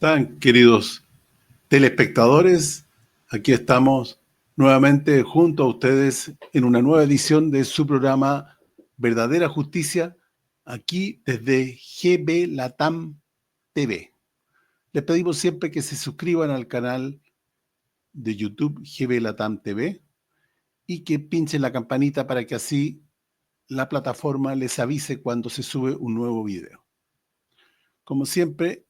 están, queridos telespectadores? Aquí estamos nuevamente junto a ustedes en una nueva edición de su programa Verdadera Justicia, aquí desde GB Latam TV. Les pedimos siempre que se suscriban al canal de YouTube GB Latam TV y que pinchen la campanita para que así la plataforma les avise cuando se sube un nuevo video. Como siempre,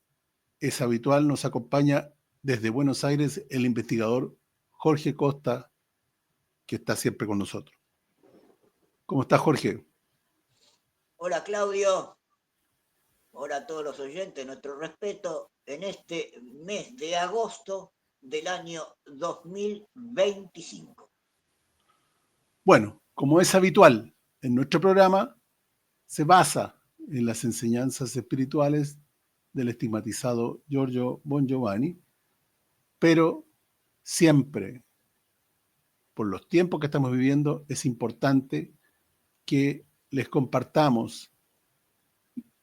es habitual, nos acompaña desde Buenos Aires el investigador Jorge Costa, que está siempre con nosotros. ¿Cómo está, Jorge? Hola, Claudio. Hola a todos los oyentes, nuestro respeto en este mes de agosto del año 2025. Bueno, como es habitual en nuestro programa, se basa en las enseñanzas espirituales del estigmatizado Giorgio Bon Giovanni, pero siempre, por los tiempos que estamos viviendo, es importante que les compartamos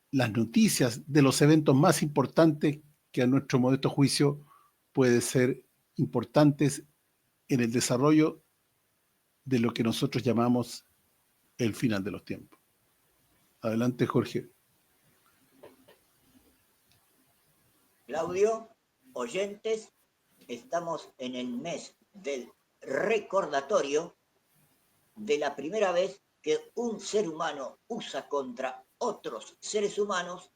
las noticias de los eventos más importantes que a nuestro modesto juicio pueden ser importantes en el desarrollo de lo que nosotros llamamos el final de los tiempos. Adelante, Jorge. Claudio, oyentes, estamos en el mes del recordatorio de la primera vez que un ser humano usa contra otros seres humanos.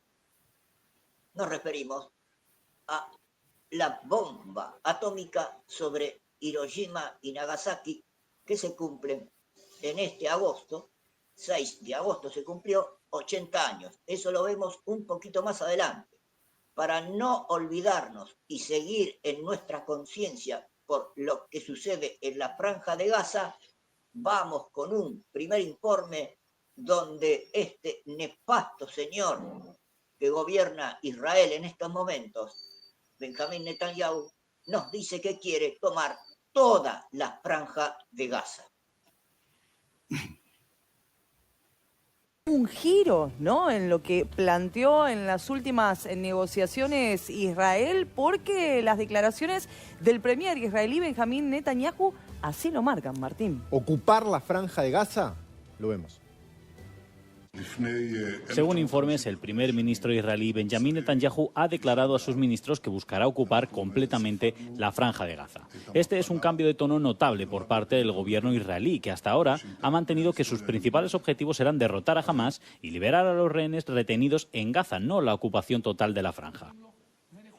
Nos referimos a la bomba atómica sobre Hiroshima y Nagasaki, que se cumplen en este agosto. 6 de agosto se cumplió 80 años. Eso lo vemos un poquito más adelante. Para no olvidarnos y seguir en nuestra conciencia por lo que sucede en la Franja de Gaza, vamos con un primer informe donde este nefasto señor que gobierna Israel en estos momentos, Benjamín Netanyahu, nos dice que quiere tomar toda la Franja de Gaza. Un giro, ¿no?, en lo que planteó en las últimas negociaciones Israel, porque las declaraciones del premier israelí Benjamín Netanyahu así lo marcan, Martín. ¿Ocupar la Franja de Gaza? Lo vemos. Según informes, el primer ministro israelí Benjamín Netanyahu ha declarado a sus ministros que buscará ocupar completamente la Franja de Gaza. Este es un cambio de tono notable por parte del gobierno israelí, que hasta ahora ha mantenido que sus principales objetivos eran derrotar a Hamás y liberar a los rehenes retenidos en Gaza, no la ocupación total de la franja.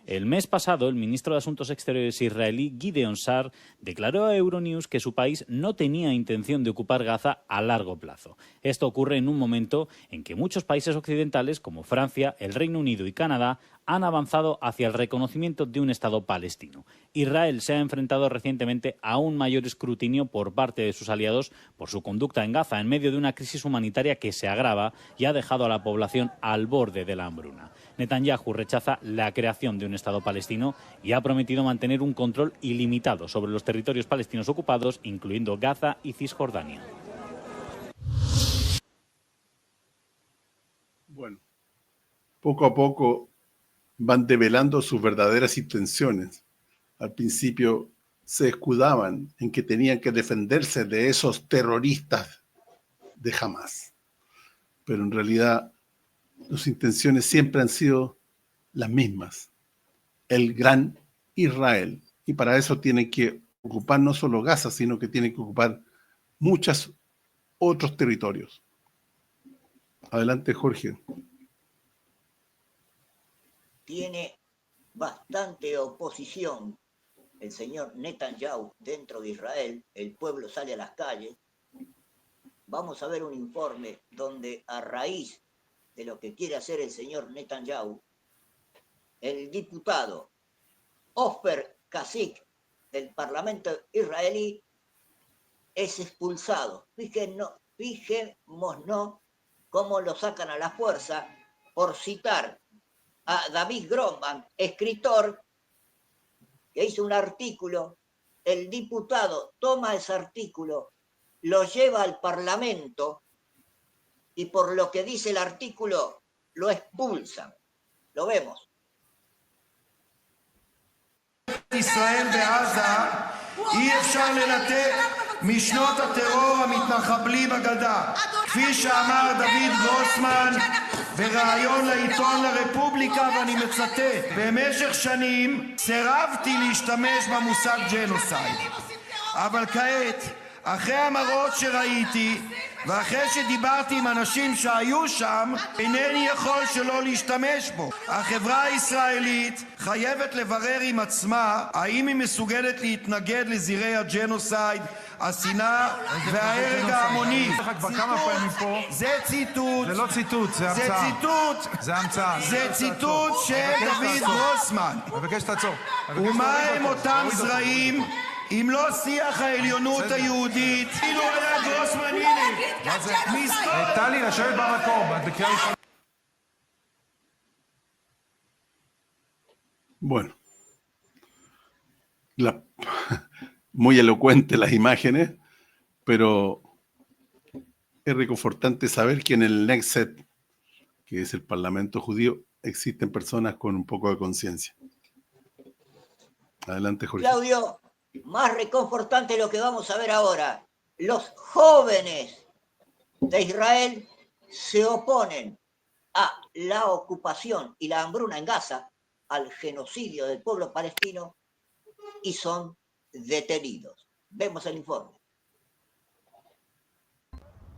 El mes pasado, el ministro de Asuntos Exteriores israelí, Gideon Sa'ar, declaró a Euronews que su país no tenía intención de ocupar Gaza a largo plazo. Esto ocurre en un momento en que muchos países occidentales, como Francia, el Reino Unido y Canadá, han avanzado hacia el reconocimiento de un Estado palestino. Israel se ha enfrentado recientemente a un mayor escrutinio por parte de sus aliados por su conducta en Gaza, en medio de una crisis humanitaria que se agrava y ha dejado a la población al borde de la hambruna. Netanyahu rechaza la creación de un Estado palestino y ha prometido mantener un control ilimitado sobre los territorios palestinos ocupados, incluyendo Gaza y Cisjordania. Bueno, poco a poco van develando sus verdaderas intenciones. Al principio se escudaban en que tenían que defenderse de esos terroristas de Hamás, pero en realidad sus intenciones siempre han sido las mismas: el gran Israel. Y para eso tienen que ocupar no solo Gaza, sino que tienen que ocupar muchos otros territorios. Adelante, Jorge. Tiene bastante oposición el señor Netanyahu dentro de Israel. El pueblo sale a las calles. Vamos a ver un informe donde, a raíz de lo que quiere hacer el señor Netanyahu, el diputado Ofer Kasich del Parlamento israelí es expulsado. Fijémonos cómo lo sacan a la fuerza por citar a David Grossman, escritor, que hizo un artículo. El diputado toma ese artículo, lo lleva al Parlamento y por lo que dice el artículo lo expulsan. Lo vemos. ישראל בעזה אי אפשר לנתק משנות הטרור המתנחבלי בגדה. כפי שאמר דוד גרוסמן בריאיון לעיתון לרפובליקה, ואני מצטט: במשך שנים סירבתי להשתמש במושג ג'נוסייד, אבל כעת, אחרי המראות שראיתי ואחרי שדיברתי עם אנשים שהיו שם, אינני יכול שלא להשתמש בו. החברה הישראלית חייבת לברר עם עצמה האם היא מסוגלת להתנגד לזירי הג'נוסייד, השנאה וההרג ההמוני. זה ציטוט. זה לא ציטוט, זה המצאה. זה המצאה. זה ציטוט של דוד גרוסמן. מבקש שתעצור. ומה הם אותם זרעים אם לא שיח העליונות היהודית? אילו היה גרוסמן, הנה. טלי, לשבת במקום, את בקריאה ראשונה. Bueno, muy elocuentes las imágenes, pero es reconfortante saber que en el Knesset, que es el Parlamento judío, existen personas con un poco de conciencia. Adelante, Jorge. Claudio, más reconfortante lo que vamos a ver ahora. Los jóvenes de Israel se oponen a la ocupación y la hambruna en Gaza, al genocidio del pueblo palestino, y son detenidos. Vemos el informe.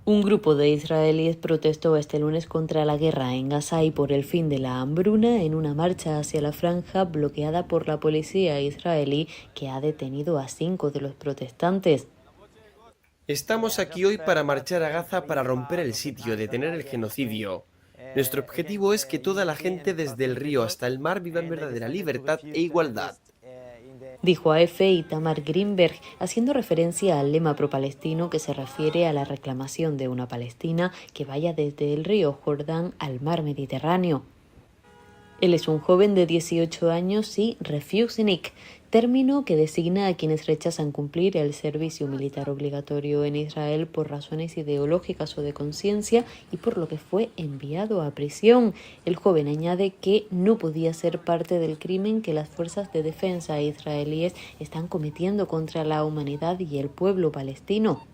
Un grupo de israelíes protestó este lunes contra la guerra en Gaza y por el fin de la hambruna en una marcha hacia la franja bloqueada por la policía israelí, que ha detenido a 5 de los protestantes. Estamos aquí hoy para marchar a Gaza para romper el sitio, detener el genocidio. Nuestro objetivo es que toda la gente desde el río hasta el mar viva en verdadera libertad e igualdad. Dijo a EFE Itamar Greenberg, haciendo referencia al lema pro-palestino que se refiere a la reclamación de una Palestina que vaya desde el río Jordán al mar Mediterráneo. Él es un joven de 18 años y refusenik, término que designa a quienes rechazan cumplir el servicio militar obligatorio en Israel por razones ideológicas o de conciencia y por lo que fue enviado a prisión. El joven añade que no podía ser parte del crimen que las fuerzas de defensa israelíes están cometiendo contra la humanidad y el pueblo palestino.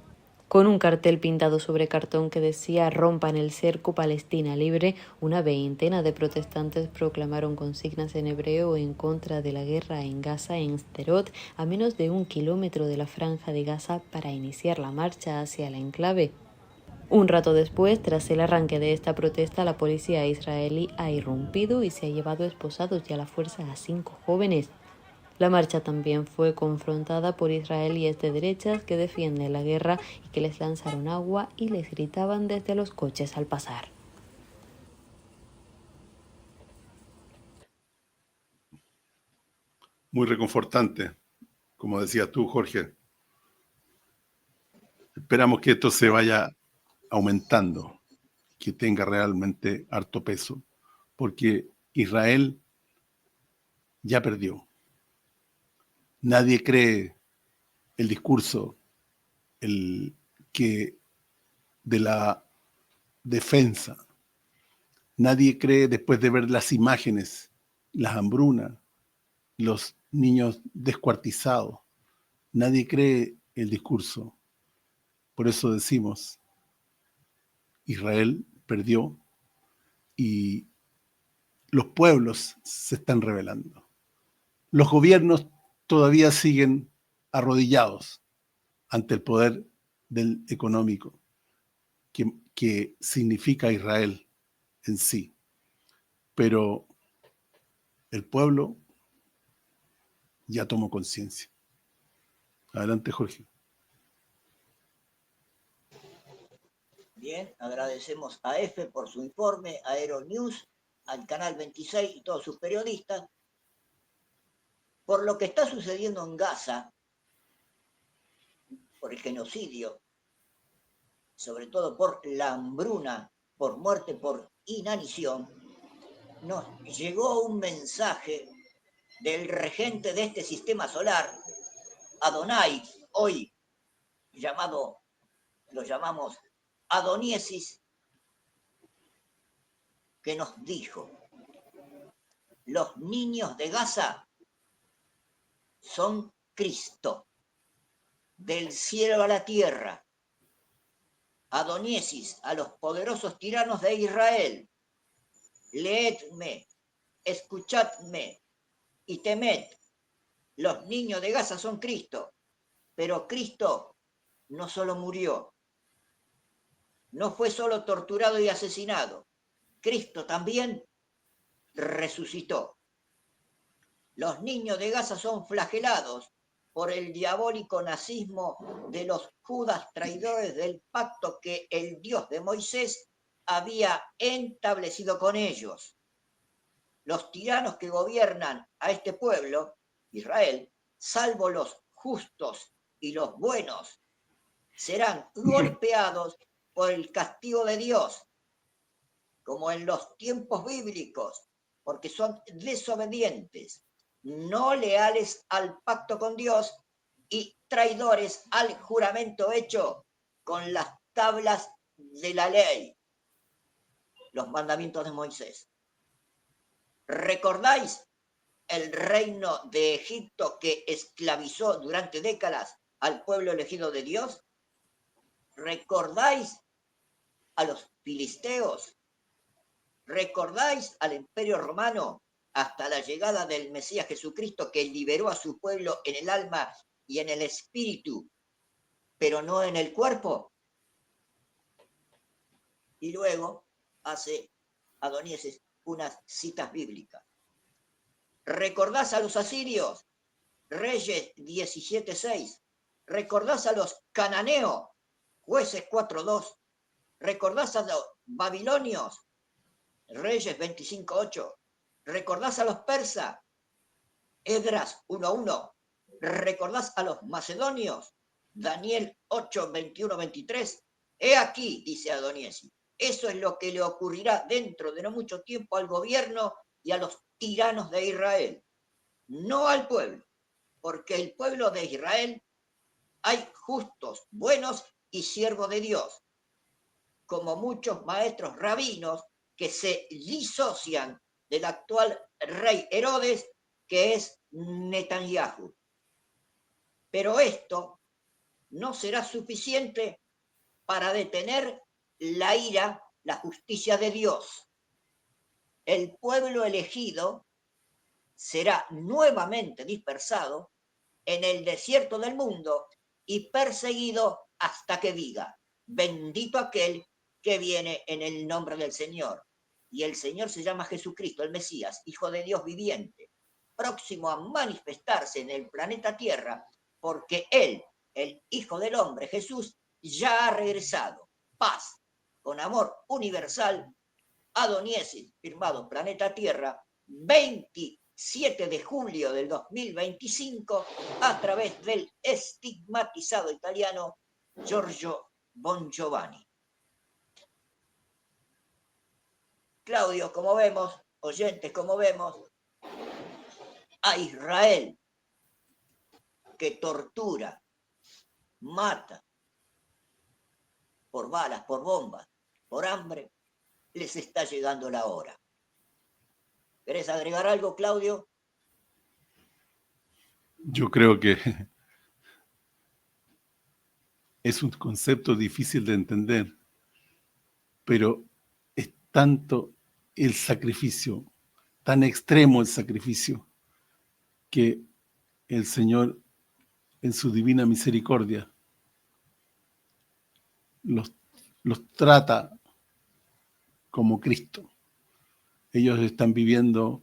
Con un cartel pintado sobre cartón que decía «Rompan el cerco, Palestina libre», una veintena de protestantes proclamaron consignas en hebreo en contra de la guerra en Gaza en Sderot, a menos de 1 kilómetro de la franja de Gaza, para iniciar la marcha hacia el enclave. Un rato después, tras el arranque de esta protesta, la policía israelí ha irrumpido y se ha llevado esposados y a la fuerza a 5 jóvenes. La marcha también fue confrontada por israelíes de derechas que defienden la guerra y que les lanzaron agua y les gritaban desde los coches al pasar. Muy reconfortante, como decías tú, Jorge. Esperamos que esto se vaya aumentando, que tenga realmente harto peso, porque Israel ya perdió. Nadie cree el discurso que de la defensa. Nadie cree, después de ver las imágenes, las hambrunas, los niños descuartizados. Nadie cree el discurso. Por eso decimos, Israel perdió y los pueblos se están rebelando. Los gobiernos todavía siguen arrodillados ante el poder del económico que significa Israel en sí. Pero el pueblo ya tomó conciencia. Adelante, Jorge. Bien, agradecemos a EFE por su informe, a Aeronews, al Canal 26 y todos sus periodistas. Por lo que está sucediendo en Gaza, por el genocidio, sobre todo por la hambruna, por muerte, por inanición, nos llegó un mensaje del regente de este sistema solar, Adonai, hoy lo llamamos Adoniesis, que nos dijo: los niños de Gaza son Cristo. Del cielo a la tierra. Adoniesis a los poderosos tiranos de Israel. Leedme, escuchadme y temed. Los niños de Gaza son Cristo, pero Cristo no solo murió, no fue solo torturado y asesinado, Cristo también resucitó. Los niños de Gaza son flagelados por el diabólico nazismo de los judas traidores del pacto que el Dios de Moisés había establecido con ellos. Los tiranos que gobiernan a este pueblo, Israel, salvo los justos y los buenos, serán golpeados por el castigo de Dios, como en los tiempos bíblicos, porque son desobedientes, no leales al pacto con Dios y traidores al juramento hecho con las tablas de la ley, los mandamientos de Moisés. ¿Recordáis el reino de Egipto que esclavizó durante décadas al pueblo elegido de Dios? ¿Recordáis a los filisteos? ¿Recordáis al Imperio Romano hasta la llegada del Mesías Jesucristo que liberó a su pueblo en el alma y en el espíritu, pero no en el cuerpo? Y luego hace Adonías unas citas bíblicas. ¿Recordás a los asirios? Reyes 17:6. ¿Recordás a los cananeos? Jueces 4:2. ¿Recordás a los babilonios? Reyes 25:8. ¿Recordás a los persas? Esdras 1:1. ¿Recordás a los macedonios? Daniel 8:21-23. He aquí, dice Adonías, eso es lo que le ocurrirá dentro de no mucho tiempo al gobierno y a los tiranos de Israel, no al pueblo, porque el pueblo de Israel hay justos, buenos y siervos de Dios, como muchos maestros rabinos que se disocian del actual rey Herodes, que es Netanyahu. Pero esto no será suficiente para detener la ira, la justicia de Dios. El pueblo elegido será nuevamente dispersado en el desierto del mundo y perseguido hasta que diga, bendito aquel que viene en el nombre del Señor. Y el Señor se llama Jesucristo, el Mesías, Hijo de Dios viviente, próximo a manifestarse en el planeta Tierra, porque Él, el Hijo del Hombre, Jesús, ya ha regresado. Paz, con amor universal. Adoniesis, firmado Planeta Tierra, 27 de julio del 2025, a través del estigmatizado italiano Giorgio Bongiovanni. Claudio, como vemos, oyentes, como vemos, a Israel que tortura, mata, por balas, por bombas, por hambre, les está llegando la hora. ¿Querés agregar algo, Claudio? Yo creo que es un concepto difícil de entender, pero es tanto el sacrificio, tan extremo el sacrificio, que el Señor, en su divina misericordia, los trata como Cristo. Ellos están viviendo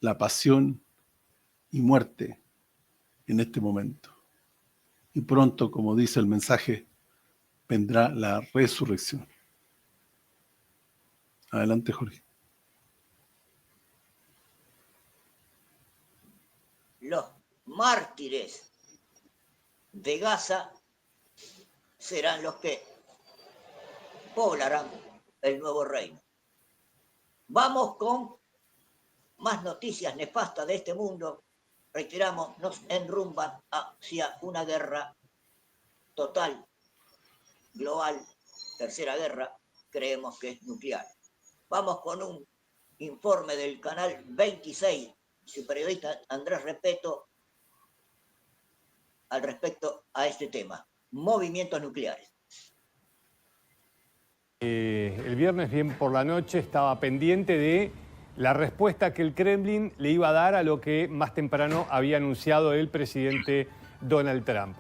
la pasión y muerte en este momento. Y pronto, como dice el mensaje, vendrá la resurrección. Adelante, Jorge. Los mártires de Gaza serán los que poblarán el nuevo reino. Vamos con más noticias nefastas de este mundo. Reiteramos, nos enrumban hacia una guerra total, global, tercera guerra, creemos que es nuclear. Vamos con un informe del canal 26 su periodista Andrés Repetto al respecto a este tema, movimientos nucleares. El viernes bien por la noche estaba pendiente de la respuesta que el Kremlin le iba a dar a lo que más temprano había anunciado el presidente Donald Trump.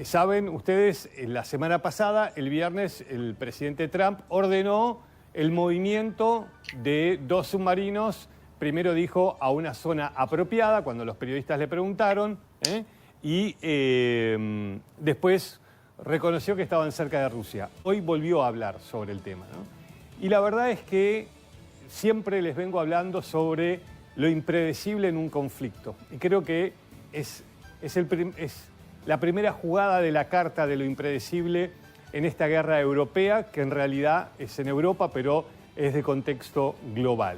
Saben ustedes, la semana pasada, el viernes, el presidente Trump ordenó el movimiento de 2 submarinos. Primero dijo a una zona apropiada, cuando los periodistas le preguntaron, y después reconoció que estaban cerca de Rusia. Hoy volvió a hablar sobre el tema, ¿no? Y la verdad es que siempre les vengo hablando sobre lo impredecible en un conflicto. Y creo que es la primera jugada de la carta de lo impredecible en esta guerra europea, que en realidad es en Europa, pero es de contexto global.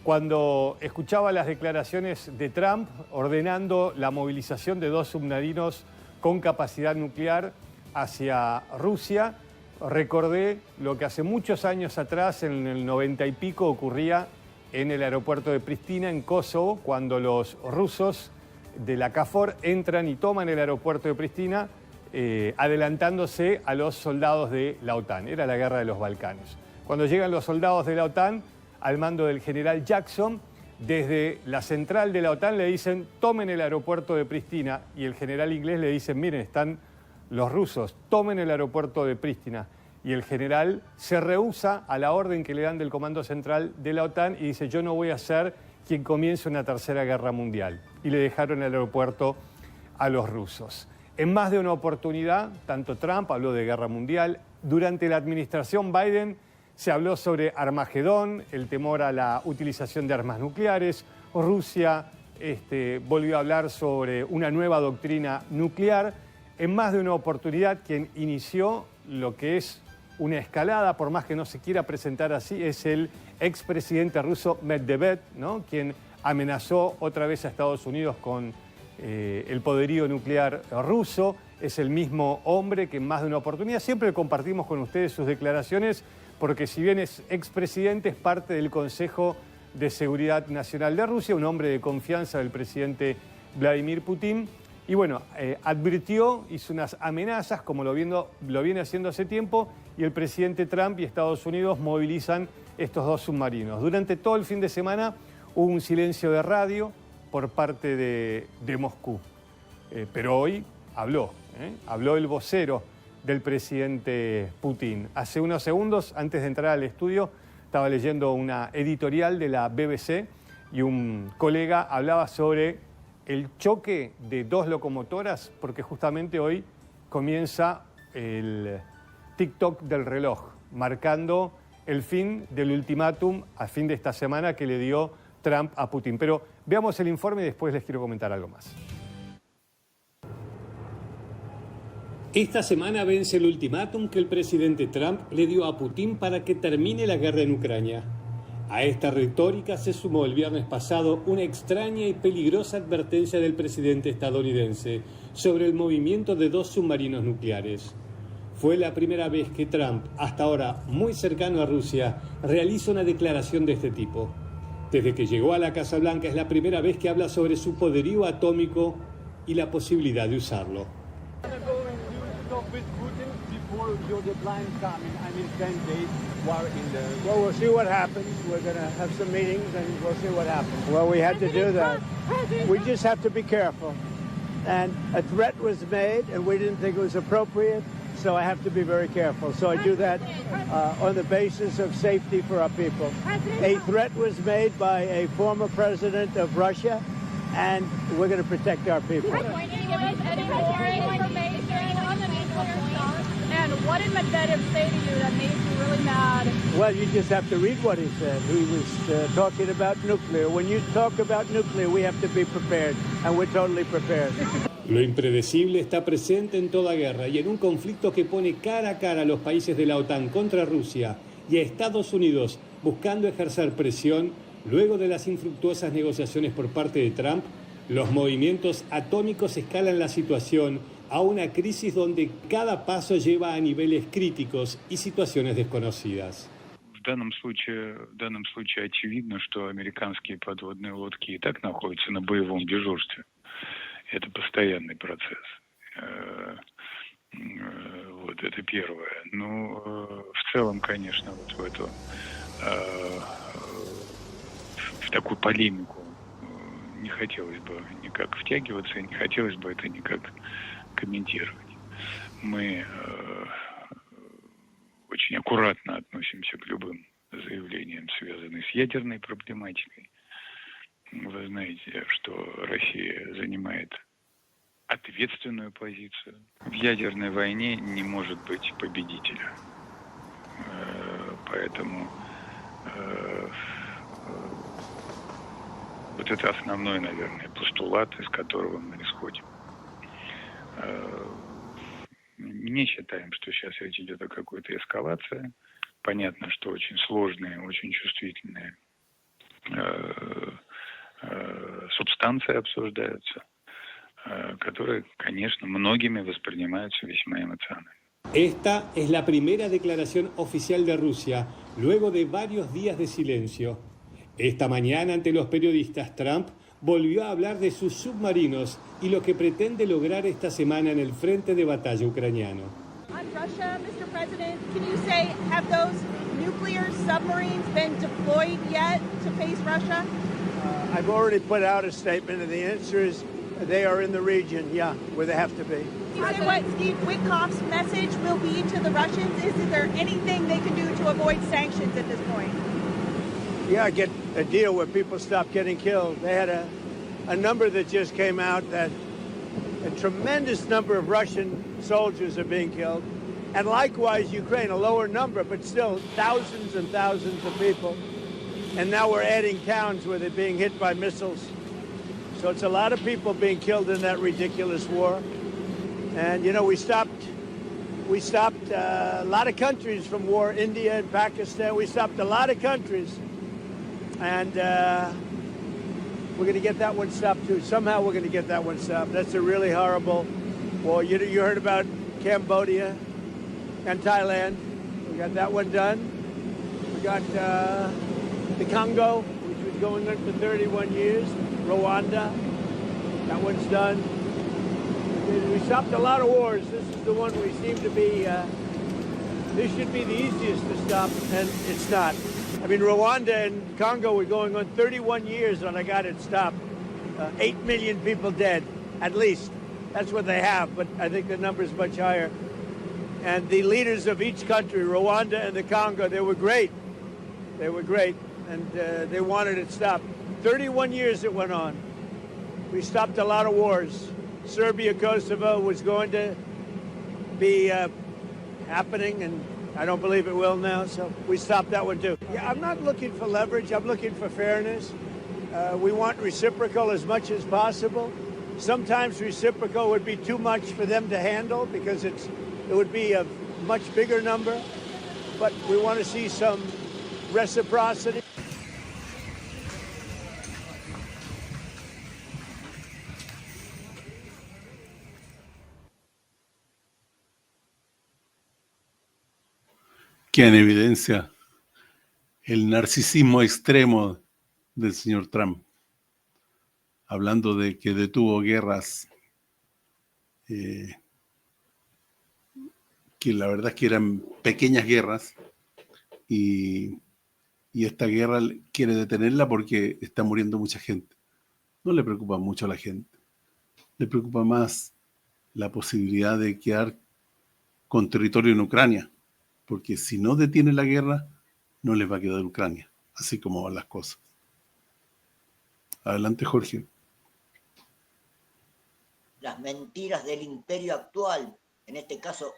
Cuando escuchaba las declaraciones de Trump ordenando la movilización de 2 submarinos con capacidad nuclear hacia Rusia, recordé lo que hace muchos años atrás, en el 90 y pico, ocurría en el aeropuerto de Pristina, en Kosovo, cuando los rusos de la KFOR entran y toman el aeropuerto de Pristina, adelantándose a los soldados de la OTAN. Era la guerra de los Balcanes. Cuando llegan los soldados de la OTAN, al mando del general Jackson, desde la central de la OTAN le dicen, tomen el aeropuerto de Pristina, y el general inglés le dice, miren, están los rusos, tomen el aeropuerto de Pristina. Y el general se rehúsa a la orden que le dan del Comando Central de la OTAN y dice, yo no voy a ser quien comience una tercera guerra mundial. Y le dejaron el aeropuerto a los rusos. En más de una oportunidad, tanto Trump habló de guerra mundial. Durante la administración Biden se habló sobre Armagedón, el temor a la utilización de armas nucleares. Rusia volvió a hablar sobre una nueva doctrina nuclear. En más de una oportunidad, quien inició lo que es una escalada, por más que no se quiera presentar así, es el expresidente ruso Medvedev, ¿no?, quien amenazó otra vez a Estados Unidos con el poderío nuclear ruso. Es el mismo hombre que en más de una oportunidad, siempre compartimos con ustedes sus declaraciones, porque si bien es expresidente, es parte del Consejo de Seguridad Nacional de Rusia, un hombre de confianza del presidente Vladimir Putin. Y bueno, advirtió, hizo unas amenazas, como lo viene haciendo hace tiempo, y el presidente Trump y Estados Unidos movilizan estos 2 submarinos. Durante todo el fin de semana hubo un silencio de radio por parte de Moscú. Pero hoy habló el vocero del presidente Putin. Hace unos segundos, antes de entrar al estudio, estaba leyendo una editorial de la BBC y un colega hablaba sobre el choque de 2 locomotoras, porque justamente hoy comienza el TikTok del reloj, marcando el fin del ultimátum a fin de esta semana que le dio Trump a Putin. Pero veamos el informe y después les quiero comentar algo más. Esta semana vence el ultimátum que el presidente Trump le dio a Putin para que termine la guerra en Ucrania. A esta retórica se sumó el viernes pasado una extraña y peligrosa advertencia del presidente estadounidense sobre el movimiento de 2 submarinos nucleares. Fue la primera vez que Trump, hasta ahora muy cercano a Rusia, realiza una declaración de este tipo. Desde que llegó a la Casa Blanca es la primera vez que habla sobre su poderío atómico y la posibilidad de usarlo. Your deadline coming, 10 days, well, we'll see what happens. We're going to have some meetings and we'll see what happens. Well, we had to do that. We just have to be careful. And a threat was made and we didn't think it was appropriate, so I have to be very careful. So I do that on the basis of safety for our people. A threat was made by a former president of Russia, and we're going to protect our people. Can you give us any more information on the nuclear stuff? And what did Medvedev say to you that made you really mad? Well, you just have to read what he said. He was talking about nuclear. When you talk about nuclear, we have to be prepared, and we're totally prepared. Lo impredecible está presente en toda guerra y en un conflicto que pone cara a cara a los países de la OTAN contra Rusia y a Estados Unidos buscando ejercer presión. Luego de las infructuosas negociaciones por parte de Trump, los movimientos atómicos escalan la situación a una crisis donde cada paso lleva a niveles críticos y situaciones desconocidas. данном случае очевидно, что американские подводные лодки и так находятся на боевом дежурстве. Это постоянный процесс. Вот это первое. Ну, в целом, конечно, вот в эту в такую полемику не хотелось бы никак втягиваться, и не хотелось бы это никак комментировать. Мы очень аккуратно относимся к любым заявлениям, связанным с ядерной проблематикой. Вы знаете, что Россия занимает ответственную позицию. В ядерной войне не может быть победителя. Поэтому вот это основной, наверное, постулат, из которого мы исходим. Не считаем, что сейчас речь идет о какой-то эскалации. Понятно, что очень сложные, очень чувствительные субстанции обсуждаются, которые, конечно, многими воспринимаются весьма эмоционально. Esta es la primera declaración oficial de Rusia, luego de varios días de silencio. Esta mañana, ante los periodistas, Trump volvió a hablar de sus submarinos y lo que pretende lograr esta semana en el frente de batalla ucraniano. On Russia, Mr. President, can you say, have those nuclear submarines been deployed yet to face Russia? I've already put out a statement, and the answer is they are in the region, yeah, where they have to be. Can you say what Steve Witkoff's message will be to the Russians? Is there anything they can do to avoid sanctions at this point? Yeah, get a deal where people stop getting killed. They had a number that just came out that a tremendous number of Russian soldiers are being killed. And likewise, Ukraine, a lower number, but still thousands and thousands of people. And now we're adding towns where they're being hit by missiles. So it's a lot of people being killed in that ridiculous war. And, you know, we stopped a lot of countries from war, India and Pakistan. We stopped a lot of countries. And we're going to get that one stopped, too. Somehow we're going to get that one stopped. That's a really horrible war. You heard about Cambodia and Thailand. We got that one done. We got the Congo, which was going on for 31 years. Rwanda, that one's done. We stopped a lot of wars. This is the one we seem to be, this should be the easiest to stop, and it's not. I mean, Rwanda and Congo were going on 31 years when I got it stopped. 8 million people dead, at least. That's what they have, but I think the number is much higher. And the leaders of each country, Rwanda and the Congo, they were great. They were great, and they wanted it stopped. 31 years it went on. We stopped a lot of wars. Serbia, Kosovo was going to be happening, and I don't believe it will now, so we stopped that one too. Yeah, I'm not looking for leverage. I'm looking for fairness. We want reciprocal as much as possible. Sometimes reciprocal would be too much for them to handle because it would be a much bigger number, but we want to see some reciprocity. Queda en evidencia el narcisismo extremo del señor Trump, hablando de que detuvo guerras que la verdad es que eran pequeñas guerras, y esta guerra quiere detenerla porque está muriendo mucha gente. No le preocupa mucho a la gente, le preocupa más la posibilidad de quedar con territorio en Ucrania, porque si no detiene la guerra, no les va a quedar Ucrania, así como van las cosas. Adelante, Jorge. Las mentiras del imperio actual, en este caso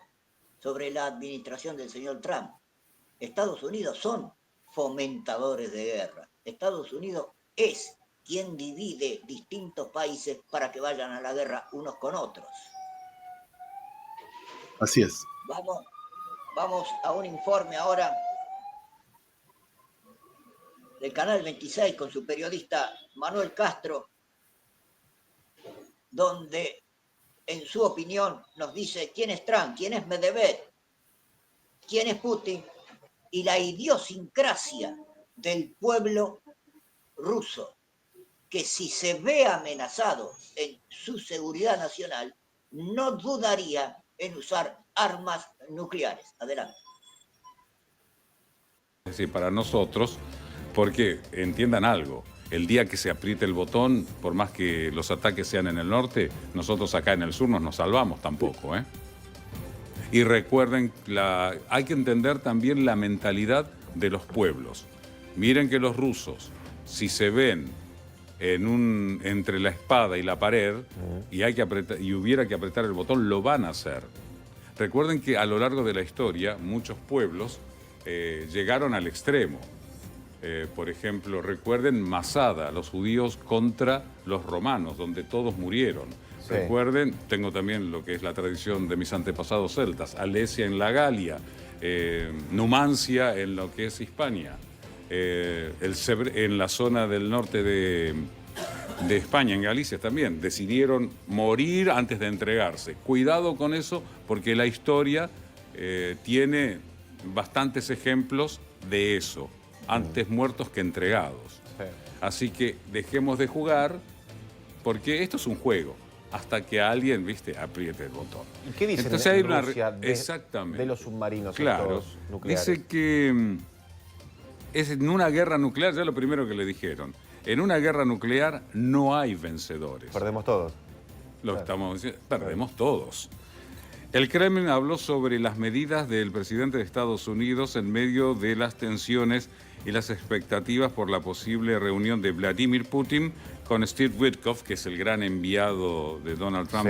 sobre la administración del señor Trump. Estados Unidos son fomentadores de guerra. Estados Unidos es quien divide distintos países para que vayan a la guerra unos con otros. Así es. Vamos a un informe ahora del Canal 26 con su periodista Manuel Castro, donde en su opinión nos dice quién es Trump, quién es Medvedev, quién es Putin y la idiosincrasia del pueblo ruso, que si se ve amenazado en su seguridad nacional, no dudaría en usar armas nucleares. Adelante. Es decir, para nosotros, porque entiendan algo, el día que se apriete el botón, por más que los ataques sean en el norte, nosotros acá en el sur no nos salvamos tampoco, ¿eh? Y recuerden, hay que entender también la mentalidad de los pueblos. Miren que los rusos, si se ven entre la espada y la pared y hubiera que apretar el botón, lo van a hacer. Recuerden que a lo largo de la historia muchos pueblos llegaron al extremo. Por ejemplo, recuerden Masada, los judíos contra los romanos, donde todos murieron. Sí. Recuerden, tengo también lo que es la tradición de mis antepasados celtas, Alesia en la Galia, Numancia en lo que es Hispania, en la zona del norte de España, en Galicia también, decidieron morir antes de entregarse. Cuidado con eso, porque la historia tiene bastantes ejemplos de eso, antes muertos que entregados. Sí. Así que dejemos de jugar, porque esto es un juego, hasta que alguien, viste, apriete el botón. ¿Y qué dicen Entonces, en hay Rusia exactamente. De los submarinos claro, estos nucleares? Dice que es en una guerra nuclear, ya lo primero que le dijeron, en una guerra nuclear no hay vencedores. Perdemos todos. Lo estamos diciendo, perdemos todos. El Kremlin habló sobre las medidas del presidente de Estados Unidos en medio de las tensiones y las expectativas por la posible reunión de Vladimir Putin con Steve Witkoff, que es el gran enviado de Donald Trump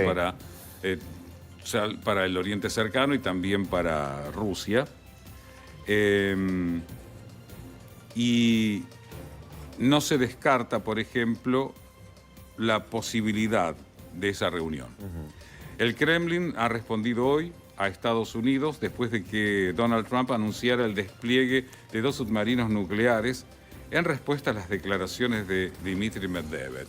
para el Oriente Cercano y también para Rusia. Y no se descarta, por ejemplo, la posibilidad de esa reunión. El Kremlin ha respondido hoy a Estados Unidos después de que Donald Trump anunciara el despliegue de 2 submarinos nucleares en respuesta a las declaraciones de Dmitry Medvedev.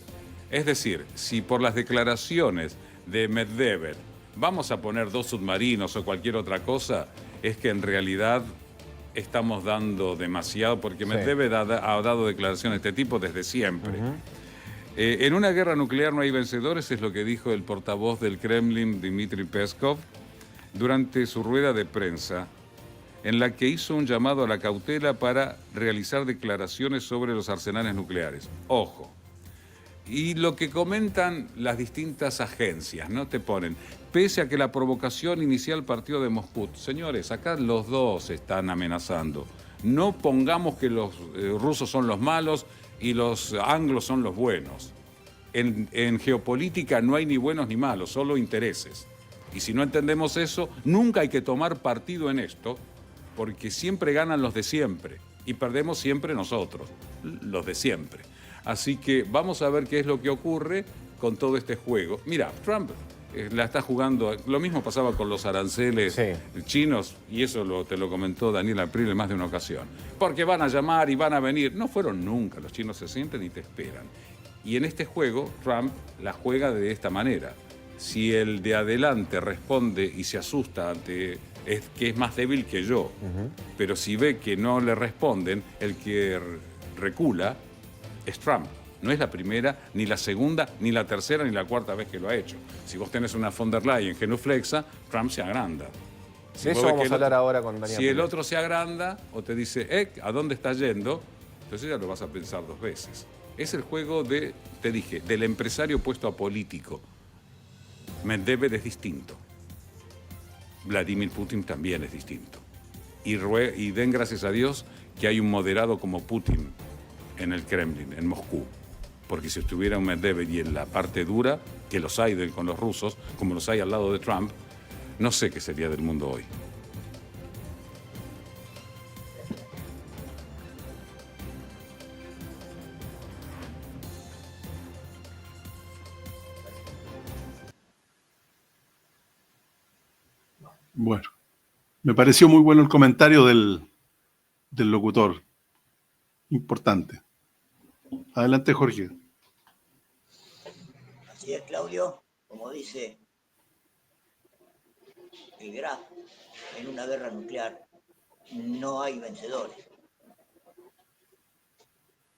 Es decir, si por las declaraciones de Medvedev vamos a poner 2 submarinos o cualquier otra cosa, es que en realidad estamos dando demasiado, porque Medvedev ha dado declaraciones de este tipo desde siempre. En una guerra nuclear no hay vencedores, es lo que dijo el portavoz del Kremlin, Dmitry Peskov, durante su rueda de prensa, en la que hizo un llamado a la cautela para realizar declaraciones sobre los arsenales nucleares. Ojo. Y lo que comentan las distintas agencias, ¿no? Te ponen, pese a que la provocación inicial partió de Moscú. Señores, acá los dos están amenazando. No pongamos que los rusos son los malos y los anglos son los buenos. En geopolítica no hay ni buenos ni malos, solo intereses. Y si no entendemos eso, nunca hay que tomar partido en esto, porque siempre ganan los de siempre y perdemos siempre nosotros, los de siempre. Así que vamos a ver qué es lo que ocurre con todo este juego. Mira, Trump la está jugando, lo mismo pasaba con los aranceles chinos, y eso te lo comentó Daniel April en más de una ocasión. Porque van a llamar y van a venir. No fueron nunca, los chinos se sienten y te esperan. Y en este juego, Trump la juega de esta manera. Si el de adelante responde y se asusta ante que es más débil que yo, pero si ve que no le responden, el que recula es Trump. No es la primera, ni la segunda, ni la tercera, ni la cuarta vez que lo ha hecho. Si vos tenés una von der Leyen genuflexa, Trump se agranda. Si de eso vamos a hablar ahora con Daniel. Si el otro se agranda o te dice, ¿a dónde estás yendo? Entonces ya lo vas a pensar 2 veces. Es el juego te dije, del empresario puesto a político. Medvedev es distinto. Vladimir Putin también es distinto. Y den gracias a Dios que hay un moderado como Putin en el Kremlin, en Moscú. Porque si estuviera un Medvedev y en la parte dura, que los hay con los rusos, como los hay al lado de Trump, no sé qué sería del mundo hoy. Bueno, me pareció muy bueno el comentario del locutor. Importante. Adelante, Jorge. Así es, Claudio, como dice el Graf, en una guerra nuclear no hay vencedores.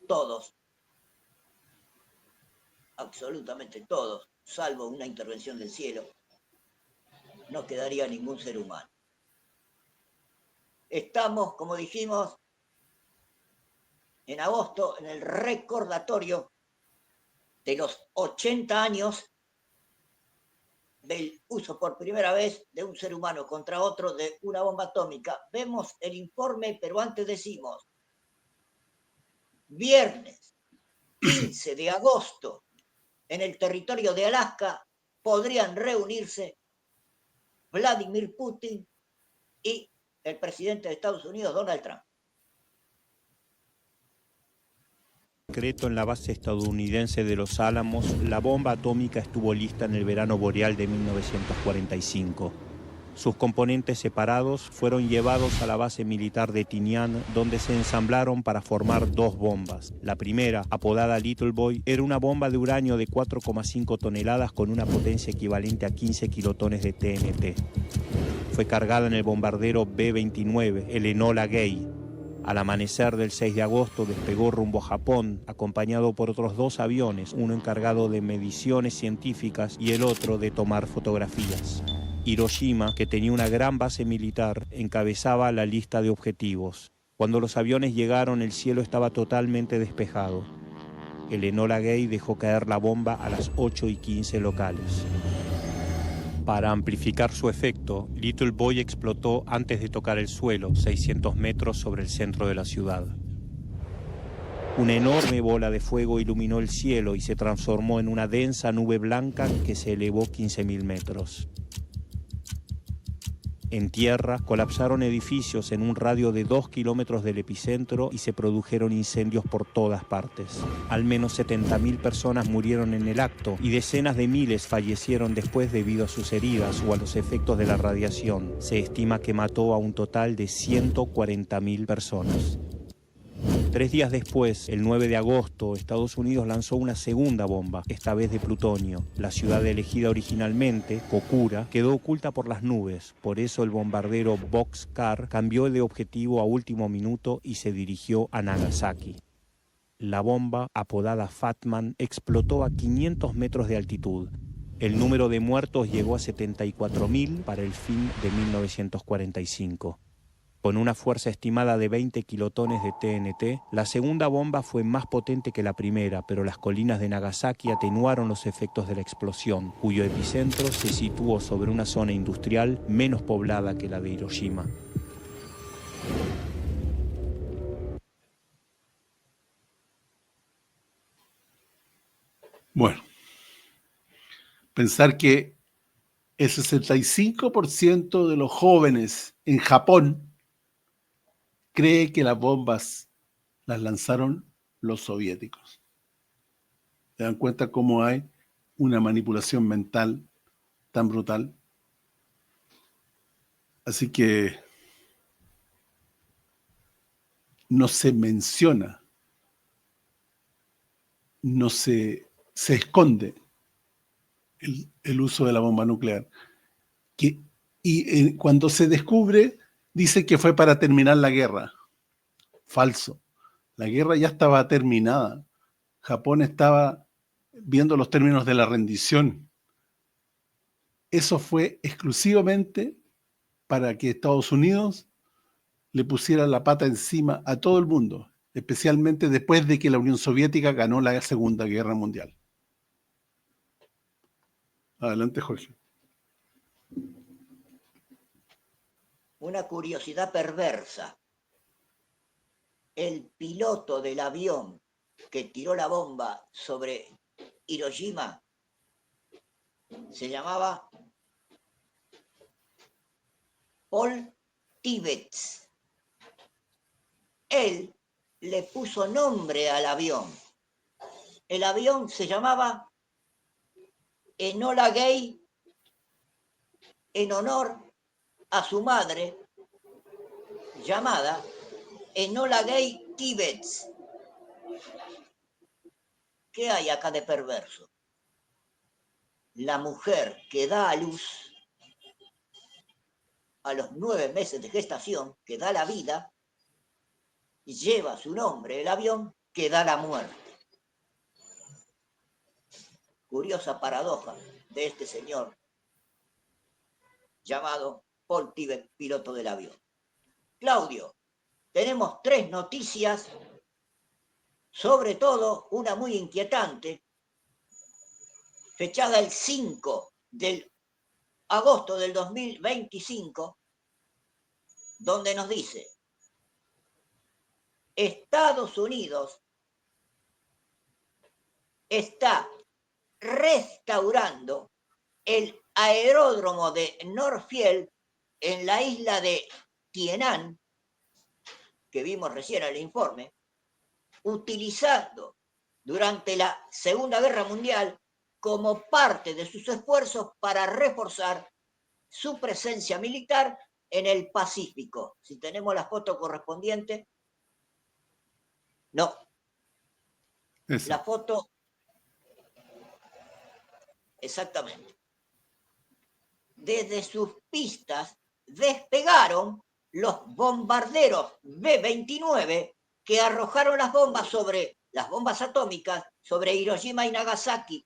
Todos, absolutamente todos, salvo una intervención del cielo, no quedaría ningún ser humano. Estamos, como dijimos, en agosto, en el recordatorio de los 80 años del uso por primera vez de un ser humano contra otro de una bomba atómica. Vemos el informe, pero antes decimos, viernes 15 de agosto, en el territorio de Alaska, podrían reunirse Vladimir Putin y el presidente de Estados Unidos, Donald Trump. Secreto en la base estadounidense de Los Álamos, la bomba atómica estuvo lista en el verano boreal de 1945. Sus componentes separados fueron llevados a la base militar de Tinian, donde se ensamblaron para formar dos bombas. La primera, apodada Little Boy, era una bomba de uranio de 4,5 toneladas con una potencia equivalente a 15 kilotones de TNT. Fue cargada en el bombardero B-29, el Enola Gay. Al amanecer del 6 de agosto despegó rumbo a Japón, acompañado por otros dos aviones, uno encargado de mediciones científicas y el otro de tomar fotografías. Hiroshima, que tenía una gran base militar, encabezaba la lista de objetivos. Cuando los aviones llegaron, el cielo estaba totalmente despejado. El Enola Gay dejó caer la bomba a las 8:15 locales. Para amplificar su efecto, Little Boy explotó antes de tocar el suelo, 600 metros sobre el centro de la ciudad. Una enorme bola de fuego iluminó el cielo y se transformó en una densa nube blanca que se elevó 15.000 metros. En tierra, colapsaron edificios en un radio de 2 kilómetros del epicentro y se produjeron incendios por todas partes. Al menos 70.000 personas murieron en el acto y decenas de miles fallecieron después debido a sus heridas o a los efectos de la radiación. Se estima que mató a un total de 140.000 personas. 3 días después, el 9 de agosto, Estados Unidos lanzó una segunda bomba, esta vez de plutonio. La ciudad elegida originalmente, Kokura, quedó oculta por las nubes. Por eso el bombardero Bockscar cambió de objetivo a último minuto y se dirigió a Nagasaki. La bomba, apodada Fatman, explotó a 500 metros de altitud. El número de muertos llegó a 74.000 para el fin de 1945. Con una fuerza estimada de 20 kilotones de TNT, la segunda bomba fue más potente que la primera, pero las colinas de Nagasaki atenuaron los efectos de la explosión, cuyo epicentro se situó sobre una zona industrial menos poblada que la de Hiroshima. Bueno, pensar que el 65% de los jóvenes en Japón cree que las bombas las lanzaron los soviéticos. ¿Se dan cuenta cómo hay una manipulación mental tan brutal? Así que no se menciona, no se esconde el uso de la bomba nuclear. Cuando se descubre, dice que fue para terminar la guerra. Falso. La guerra ya estaba terminada. Japón estaba viendo los términos de la rendición. Eso fue exclusivamente para que Estados Unidos le pusiera la pata encima a todo el mundo, especialmente después de que la Unión Soviética ganó la Segunda Guerra Mundial. Adelante, Jorge. Una curiosidad perversa. El piloto del avión que tiró la bomba sobre Hiroshima se llamaba Paul Tibbets. Él le puso nombre al avión. El avión se llamaba Enola Gay en honor a su madre, llamada Enola Gay Tibbets. ¿Qué hay acá de perverso? La mujer que da a luz a los 9 meses de gestación, que da la vida, y lleva su nombre el avión, que da la muerte. Curiosa paradoja de este señor llamado Paul Tibet, piloto del avión. Claudio, tenemos 3 noticias, sobre todo una muy inquietante, fechada el 5 de agosto del 2025, donde nos dice: Estados Unidos está restaurando el aeródromo de Northfield en la isla de Tainan, que vimos recién en el informe, utilizando durante la Segunda Guerra Mundial como parte de sus esfuerzos para reforzar su presencia militar en el Pacífico. Si tenemos la foto correspondiente. No. Eso. La foto. Exactamente. Desde sus pistas despegaron los bombarderos B-29 que arrojaron las bombas atómicas sobre Hiroshima y Nagasaki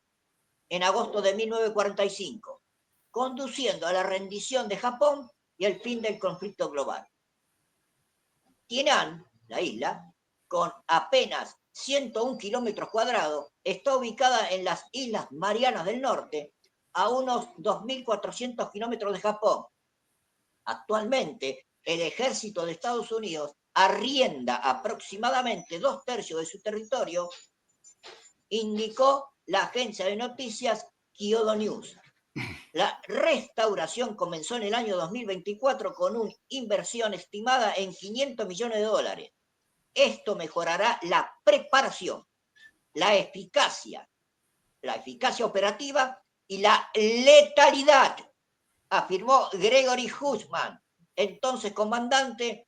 en agosto de 1945, conduciendo a la rendición de Japón y el fin del conflicto global. Tainan, la isla, con apenas 101 kilómetros cuadrados, está ubicada en las Islas Marianas del Norte, a unos 2.400 kilómetros de Japón. Actualmente, el ejército de Estados Unidos arrienda aproximadamente 2/3 de su territorio, indicó la agencia de noticias Kyodo News. La restauración comenzó en el año 2024 con una inversión estimada en $500 millones. Esto mejorará la preparación, la eficacia operativa y la letalidad, afirmó Gregory Hussman, entonces comandante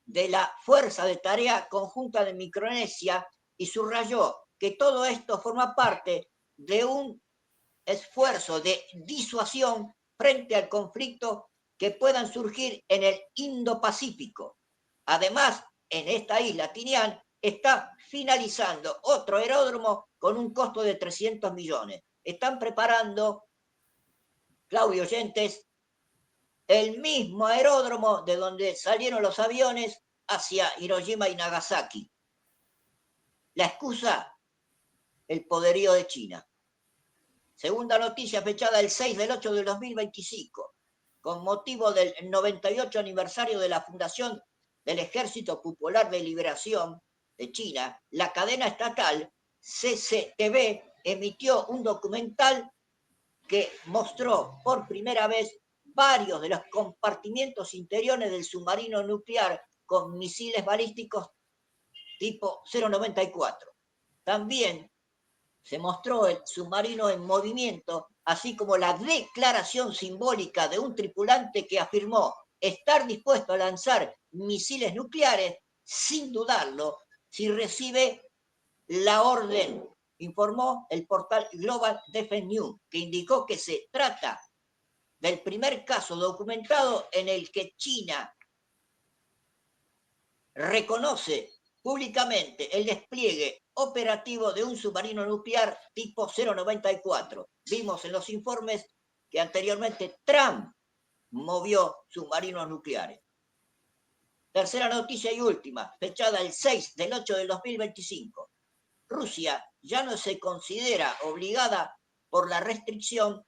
de la Fuerza de Tarea Conjunta de Micronesia, y subrayó que todo esto forma parte de un esfuerzo de disuasión frente al conflicto que puedan surgir en el Indo-Pacífico. Además, en esta isla Tainan está finalizando otro aeródromo con un costo de 300 millones. Están preparando, Claudio, oyentes, el mismo aeródromo de donde salieron los aviones hacia Hiroshima y Nagasaki. La excusa, el poderío de China. Segunda noticia fechada el 6/8 del 2025, con motivo del 98 aniversario de la fundación del Ejército Popular de Liberación de China, la cadena estatal CCTV emitió un documental que mostró por primera vez varios de los compartimientos interiores del submarino nuclear con misiles balísticos tipo 094. También se mostró el submarino en movimiento, así como la declaración simbólica de un tripulante que afirmó estar dispuesto a lanzar misiles nucleares sin dudarlo si recibe la orden, informó el portal Global Defense News, que indicó que se trata del primer caso documentado en el que China reconoce públicamente el despliegue operativo de un submarino nuclear tipo 094. Vimos en los informes que anteriormente Trump movió submarinos nucleares. Tercera noticia y última, fechada el 6/8 del 2025. Rusia ya no se considera obligada por la restricción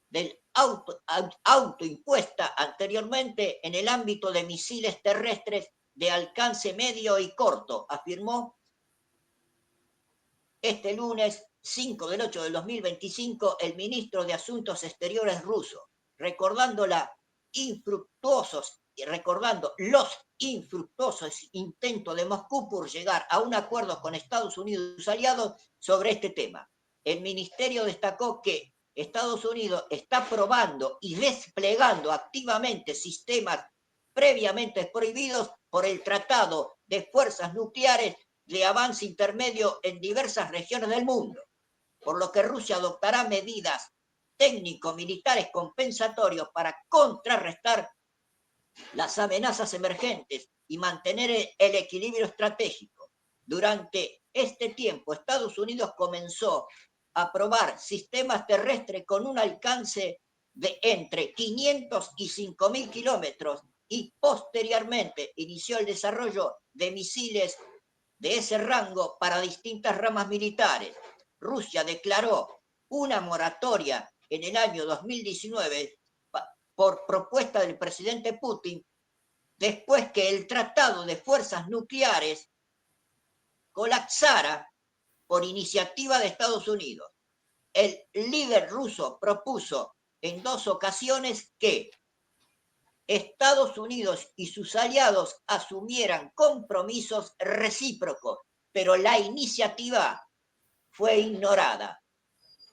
del autoimpuesta anteriormente en el ámbito de misiles terrestres de alcance medio y corto, afirmó este lunes 5/8 del 2025 el ministro de Asuntos Exteriores ruso, recordando los infructuosos intentos de Moscú por llegar a un acuerdo con Estados Unidos y sus aliados sobre este tema. El ministerio destacó que Estados Unidos está probando y desplegando activamente sistemas previamente prohibidos por el Tratado de Fuerzas Nucleares de avance intermedio en diversas regiones del mundo, por lo que Rusia adoptará medidas técnico-militares compensatorios para contrarrestar las amenazas emergentes y mantener el equilibrio estratégico. Durante este tiempo, Estados Unidos comenzó a probar sistemas terrestres con un alcance de entre 500 y 5.000 kilómetros y posteriormente inició el desarrollo de misiles de ese rango para distintas ramas militares. Rusia declaró una moratoria en el año 2019 por propuesta del presidente Putin, después que el Tratado de Fuerzas Nucleares colapsara por iniciativa de Estados Unidos. El líder ruso propuso en 2 ocasiones que Estados Unidos y sus aliados asumieran compromisos recíprocos, pero la iniciativa fue ignorada.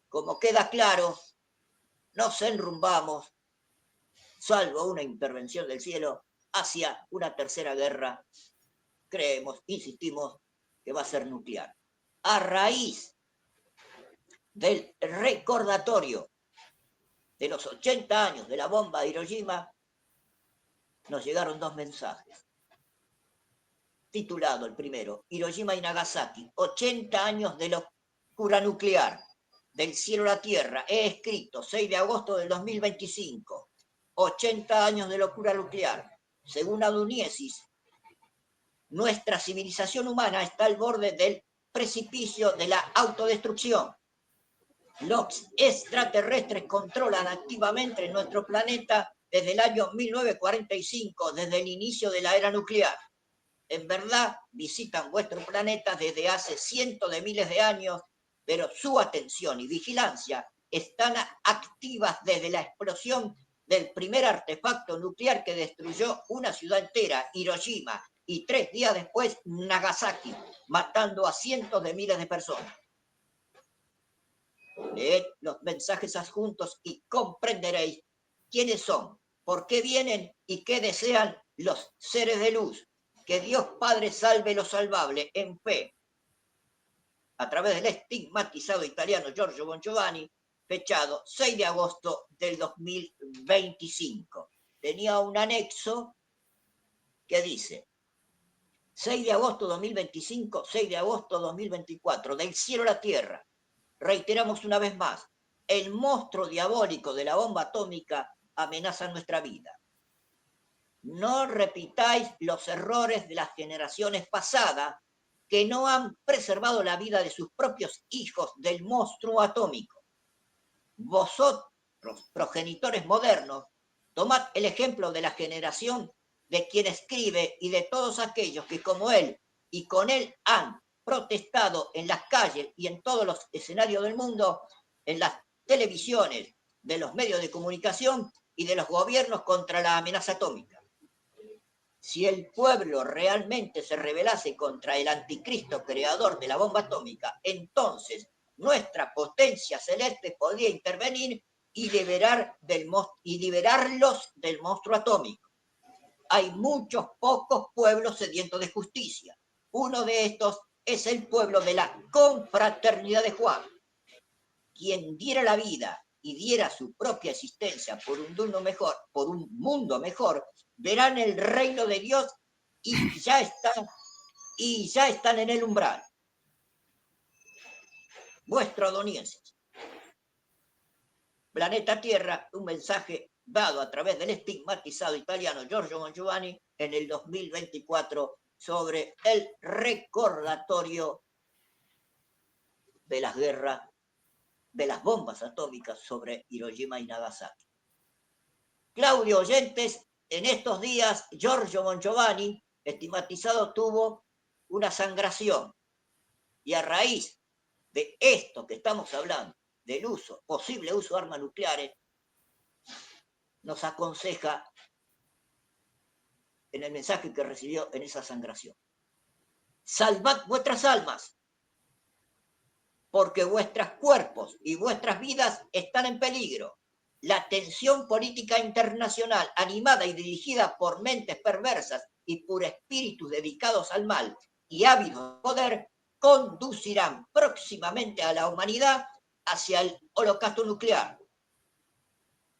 Como queda claro, nos enrumbamos, salvo una intervención del cielo, hacia una tercera guerra, creemos, insistimos, que va a ser nuclear. A raíz del recordatorio de los 80 años de la bomba de Hiroshima, nos llegaron 2 mensajes. Titulado el primero, Hiroshima y Nagasaki, 80 años de locura nuclear, del cielo a la tierra. He escrito 6 de agosto del 2025, 80 años de locura nuclear. Según Aduniesis, nuestra civilización humana está al borde del precipicio de la autodestrucción. Los extraterrestres controlan activamente nuestro planeta desde el año 1945, desde el inicio de la era nuclear. En verdad, visitan vuestro planeta desde hace cientos de miles de años, pero su atención y vigilancia están activas desde la explosión del primer artefacto nuclear que destruyó una ciudad entera, Hiroshima, y 3 días después Nagasaki, matando a cientos de miles de personas. Leed los mensajes adjuntos y comprenderéis quiénes son, por qué vienen y qué desean los seres de luz. Que Dios Padre salve lo salvable en fe. A través del estigmatizado italiano Giorgio Bongiovanni, fechado 6 de agosto del 2025. Tenía un anexo que dice 6 de agosto 2025, 6 de agosto 2024, del cielo a la tierra. Reiteramos una vez más, el monstruo diabólico de la bomba atómica amenaza nuestra vida. No repitáis los errores de las generaciones pasadas que no han preservado la vida de sus propios hijos del monstruo atómico. Vosotros, progenitores modernos, tomad el ejemplo de la generación de quien escribe y de todos aquellos que como él y con él han protestado en las calles y en todos los escenarios del mundo, en las televisiones, de los medios de comunicación y de los gobiernos contra la amenaza atómica. Si el pueblo realmente se rebelase contra el anticristo creador de la bomba atómica, entonces nuestra potencia celeste podría intervenir y liberarlos del monstruo atómico. Hay muchos pocos pueblos sedientos de justicia. Uno de estos es el pueblo de la confraternidad de Juan. Quien diera la vida y diera su propia existencia por un mundo mejor, verán el reino de Dios y ya están en el umbral. Vuestro Adoniesis. Planeta Tierra, un mensaje dado a través del estigmatizado italiano Giorgio Bongiovanni en el 2024 sobre el recordatorio de las guerras, de las bombas atómicas sobre Hiroshima y Nagasaki. Claudio oyentes, en estos días Giorgio Bongiovanni, estigmatizado, tuvo una sangración y a raíz de esto que estamos hablando, del posible uso de armas nucleares, nos aconseja en el mensaje que recibió en esa sangración: salvad vuestras almas, porque vuestros cuerpos y vuestras vidas están en peligro. La tensión política internacional, animada y dirigida por mentes perversas y por espíritus dedicados al mal y ávidos de poder, conducirán próximamente a la humanidad hacia el holocausto nuclear.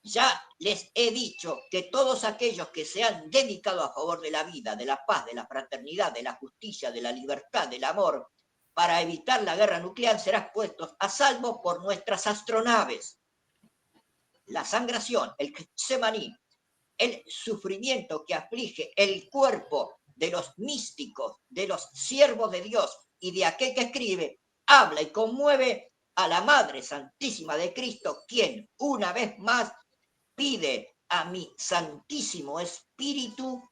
Ya les he dicho que todos aquellos que se han dedicado a favor de la vida, de la paz, de la fraternidad, de la justicia, de la libertad, del amor, para evitar la guerra nuclear, serán puestos a salvo por nuestras astronaves. La sangración, el Getsemaní, el sufrimiento que aflige el cuerpo de los místicos, de los siervos de Dios y de aquel que escribe, habla y conmueve a la Madre Santísima de Cristo, quien una vez más pide a mi Santísimo Espíritu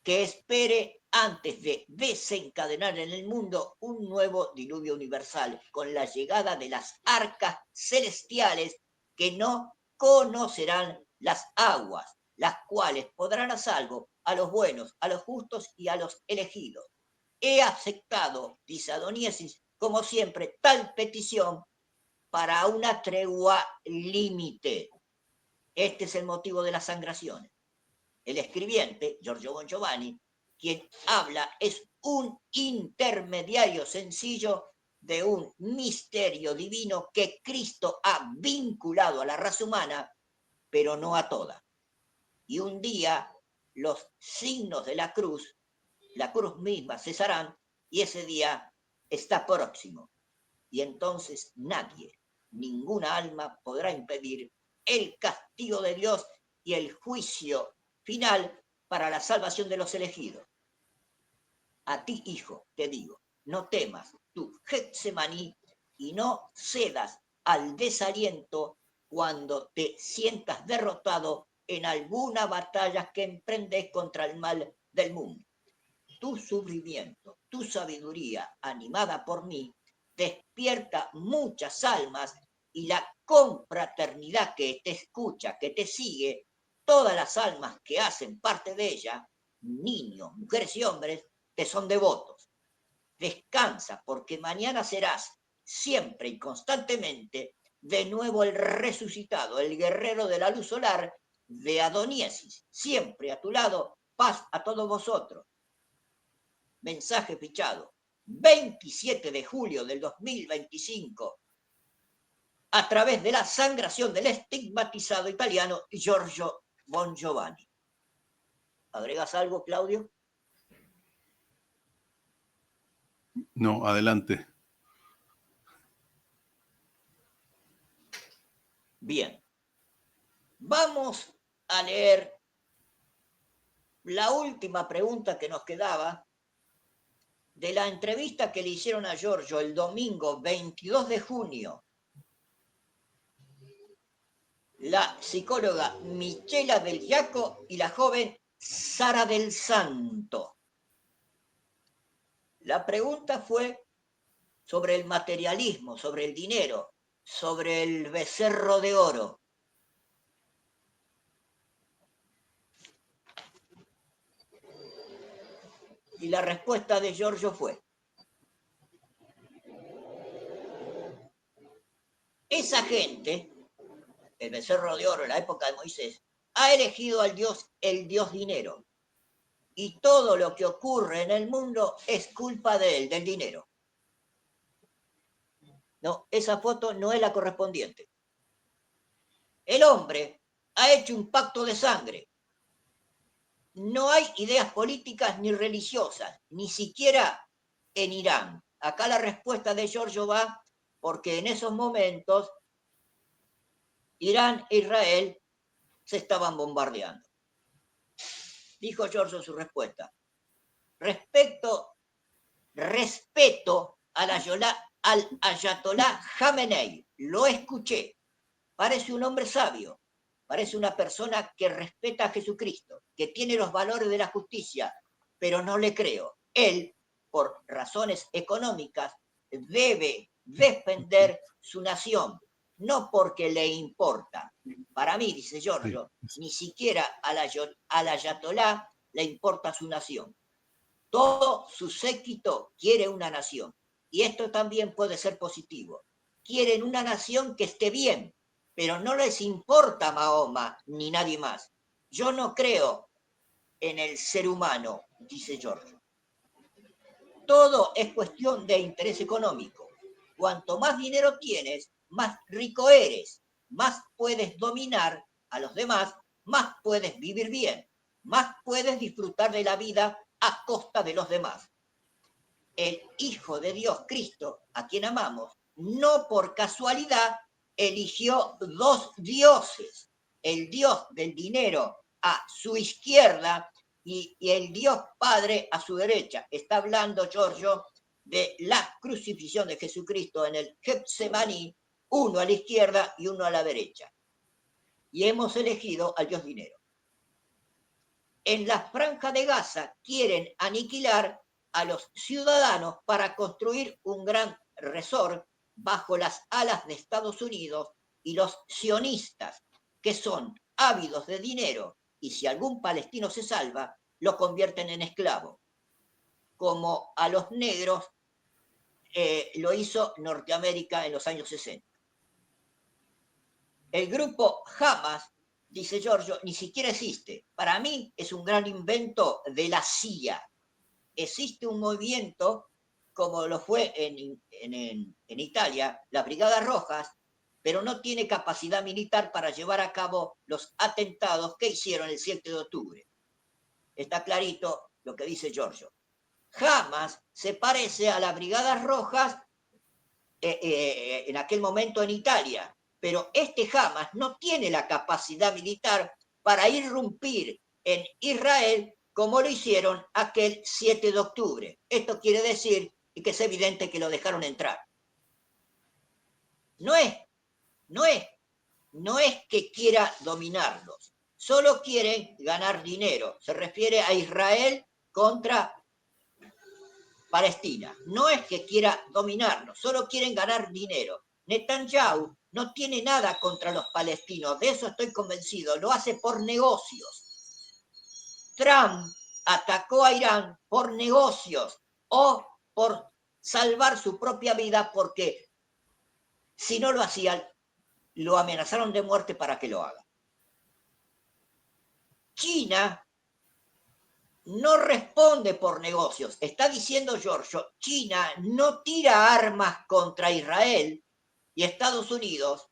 que espere antes de desencadenar en el mundo un nuevo diluvio universal, con la llegada de las arcas celestiales que no conocerán las aguas, las cuales podrán a salvo a los buenos, a los justos y a los elegidos. He aceptado, dice Adoniesis, como siempre, tal petición para una tregua límite. Este es el motivo de las sangraciones. El escribiente, Giorgio Bon Giovanni, quien habla, es un intermediario sencillo de un misterio divino que Cristo ha vinculado a la raza humana, pero no a toda. Y un día los signos de la cruz misma cesarán, y ese día está próximo. Y entonces nadie, ninguna alma podrá impedir el castigo de Dios y el juicio final para la salvación de los elegidos. A ti, hijo, te digo, no temas tu Getsemaní y no cedas al desaliento cuando te sientas derrotado en alguna batalla que emprendes contra el mal del mundo. Tu sufrimiento, tu sabiduría, animada por mí, despierta muchas almas, y la confraternidad que te escucha, que te sigue, todas las almas que hacen parte de ella, niños, mujeres y hombres, te son devotos. Descansa, porque mañana serás siempre y constantemente de nuevo el resucitado, el guerrero de la luz solar de Adoniesis, siempre a tu lado, paz a todos vosotros. Mensaje fichado, 27 de julio del 2025, a través de la sangración del estigmatizado italiano Giorgio Bon Giovanni. ¿Agregas algo, Claudio? No, adelante. Bien. Vamos a leer la última pregunta que nos quedaba de la entrevista que le hicieron a Giorgio el domingo 22 de junio. La psicóloga Michela Del Giaco y la joven Sara del Santo. La pregunta fue sobre el materialismo, sobre el dinero, sobre el becerro de oro. Y la respuesta de Giorgio fue: esa gente, el becerro de oro en la época de Moisés, ha elegido al Dios, el Dios dinero. Y todo lo que ocurre en el mundo es culpa de él, del dinero. No, esa foto no es la correspondiente. El hombre ha hecho un pacto de sangre. No hay ideas políticas ni religiosas, ni siquiera en Irán. Acá la respuesta de Giorgio va porque en esos momentos Irán e Israel se estaban bombardeando. Dijo Giorgio en su respuesta: respeto al Ayatolá Jamenei. Lo escuché. Parece un hombre sabio. Parece una persona que respeta a Jesucristo, que tiene los valores de la justicia, pero no le creo. Él, por razones económicas, debe defender su nación, no porque le importa. Para mí, dice Giorgio, ni siquiera al Ayatolá le importa su nación. Todo su séquito quiere una nación. Y esto también puede ser positivo. Quieren una nación que esté bien, pero no les importa Mahoma ni nadie más. Yo no creo en el ser humano, dice Giorgio. Todo es cuestión de interés económico. Cuanto más dinero tienes, más rico eres. más puedes dominar a los demás, más puedes vivir bien, más puedes disfrutar de la vida a costa de los demás. El Hijo de Dios, Cristo, a quien amamos, no por casualidad eligió dos dioses, el Dios del dinero a su izquierda y el Dios Padre a su derecha. Está hablando, Giorgio, de la crucifixión de Jesucristo en el Getsemaní, uno a la izquierda y uno a la derecha. Y hemos elegido al Dios dinero. En la Franja de Gaza quieren aniquilar a los ciudadanos para construir un gran resort bajo las alas de Estados Unidos, y los sionistas, que son ávidos de dinero, y si algún palestino se salva, lo convierten en esclavo, como a los negros lo hizo Norteamérica en los años 60. El grupo Hamas, dice Giorgio, ni siquiera existe. Para mí es un gran invento de la CIA. Existe un movimiento, como lo fue en Italia, las Brigadas Rojas, pero no tiene capacidad militar para llevar a cabo los atentados que hicieron el 7 de octubre. Está clarito lo que dice Giorgio. Hamas se parece a las Brigadas Rojas en aquel momento en Italia, pero este Hamas no tiene la capacidad militar para irrumpir en Israel como lo hicieron aquel 7 de octubre. Esto quiere decir que es evidente que lo dejaron entrar. No es que quiera dominarlos, solo quieren ganar dinero. Se refiere a Israel contra Palestina. No es que quiera dominarlos, solo quieren ganar dinero. Netanyahu no tiene nada contra los palestinos, de eso estoy convencido, lo hace por negocios. Trump atacó a Irán por negocios o por salvar su propia vida, porque si no lo hacían, lo amenazaron de muerte para que lo haga. China no responde por negocios. Está diciendo Giorgio, China no tira armas contra Israel y Estados Unidos.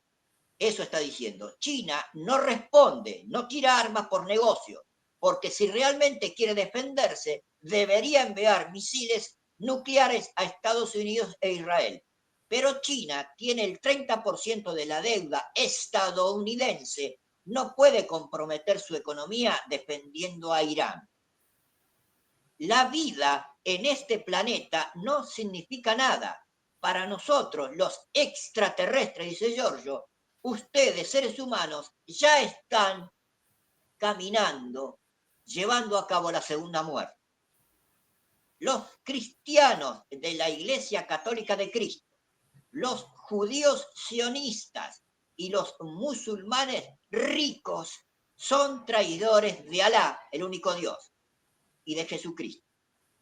Eso está diciendo. China no responde, no tira armas por negocio, porque si realmente quiere defenderse, debería enviar misiles nucleares a Estados Unidos e Israel. Pero China tiene el 30% de la deuda estadounidense, no puede comprometer su economía defendiendo a Irán. La vida en este planeta no significa nada. Para nosotros, los extraterrestres, dice Giorgio, ustedes, seres humanos, ya están caminando, llevando a cabo la segunda muerte. Los cristianos de la Iglesia Católica de Cristo, los judíos sionistas y los musulmanes ricos son traidores de Alá, el único Dios, y de Jesucristo.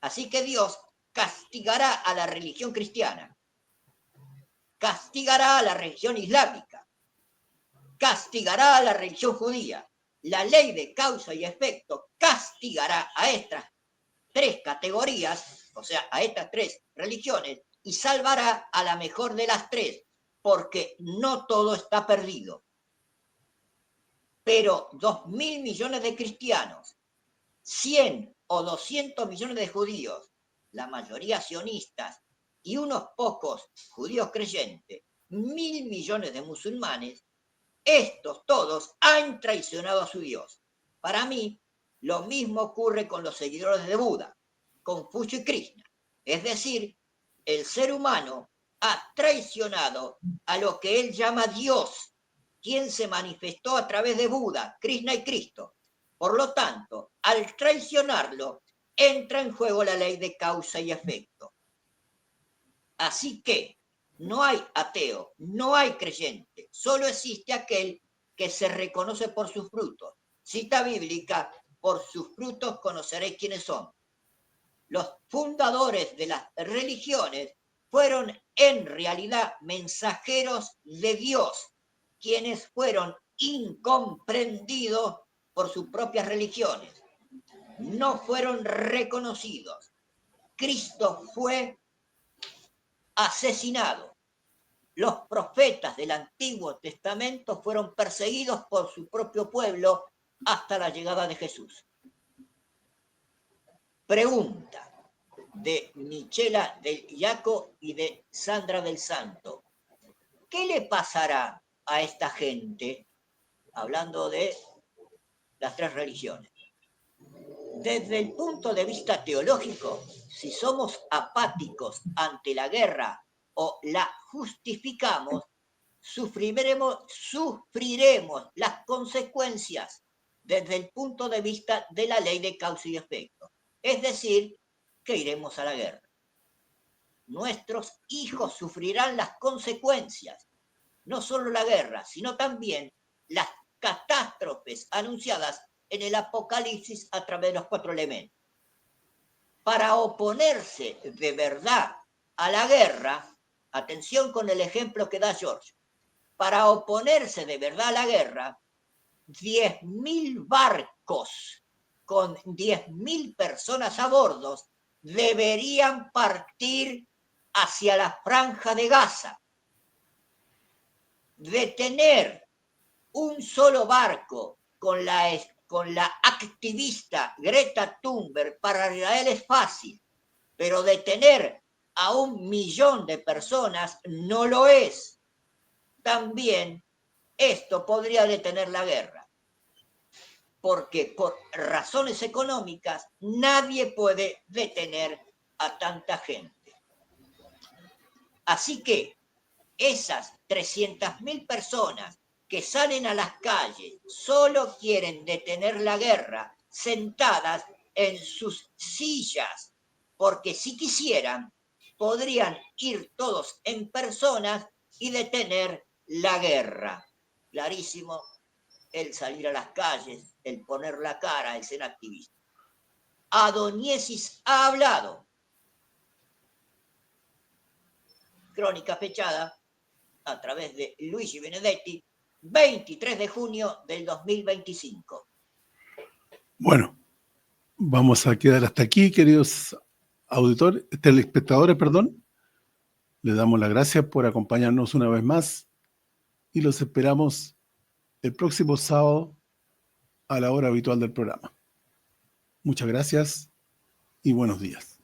Así que Dios castigará a la religión cristiana, castigará a la religión islámica, castigará a la religión judía. La ley de causa y efecto castigará a estas tres categorías, o sea, a estas tres religiones, y salvará a la mejor de las tres, porque no todo está perdido. Pero 2.000 millones de cristianos, 100 o 200 millones de judíos, la mayoría sionistas, y unos pocos judíos creyentes, 1.000 millones de musulmanes, estos todos han traicionado a su Dios. Para mí, lo mismo ocurre con los seguidores de Buda, Confucio y Krishna. Es decir, el ser humano ha traicionado a lo que él llama Dios, quien se manifestó a través de Buda, Krishna y Cristo. Por lo tanto, al traicionarlo, entra en juego la ley de causa y efecto. Así que no hay ateo, no hay creyente, solo existe aquel que se reconoce por sus frutos. Cita bíblica, por sus frutos conoceréis quiénes son. Los fundadores de las religiones fueron en realidad mensajeros de Dios, quienes fueron incomprendidos por sus propias religiones. No fueron reconocidos. Cristo fue asesinado. los profetas del Antiguo Testamento fueron perseguidos por su propio pueblo hasta la llegada de Jesús. Pregunta de Michela del Iaco y de Sandra del Santo. ¿Qué le pasará a esta gente? Hablando de las tres religiones. Desde el punto de vista teológico, si somos apáticos ante la guerra o la justificamos, sufriremos las consecuencias desde el punto de vista de la ley de causa y efecto. Es decir, que iremos a la guerra. Nuestros hijos sufrirán las consecuencias, no solo la guerra, sino también las catástrofes anunciadas en el Apocalipsis a través de los 4 elementos. Para oponerse de verdad a la guerra, atención con el ejemplo que da George, para oponerse de verdad a la guerra, 10.000 barcos con 10.000 personas a bordo deberían partir hacia la Franja de Gaza. Detener un solo barco con la activista Greta Thunberg para Israel es fácil, pero detener a 1 millón de personas no lo es. También esto podría detener la guerra, porque por razones económicas nadie puede detener a tanta gente. Así que esas 300.000 personas que salen a las calles solo quieren detener la guerra sentadas en sus sillas, porque si quisieran, podrían ir todos en personas y detener la guerra. Clarísimo el salir a las calles, el poner la cara, el ser activista. Adoniesis ha hablado. Crónica fechada a través de Luigi Benedetti, 23 de junio del 2025. Bueno, vamos a quedar hasta aquí, queridos auditores, telespectadores, perdón. Les damos las gracias por acompañarnos una vez más y los esperamos el próximo sábado a la hora habitual del programa. Muchas gracias y buenos días.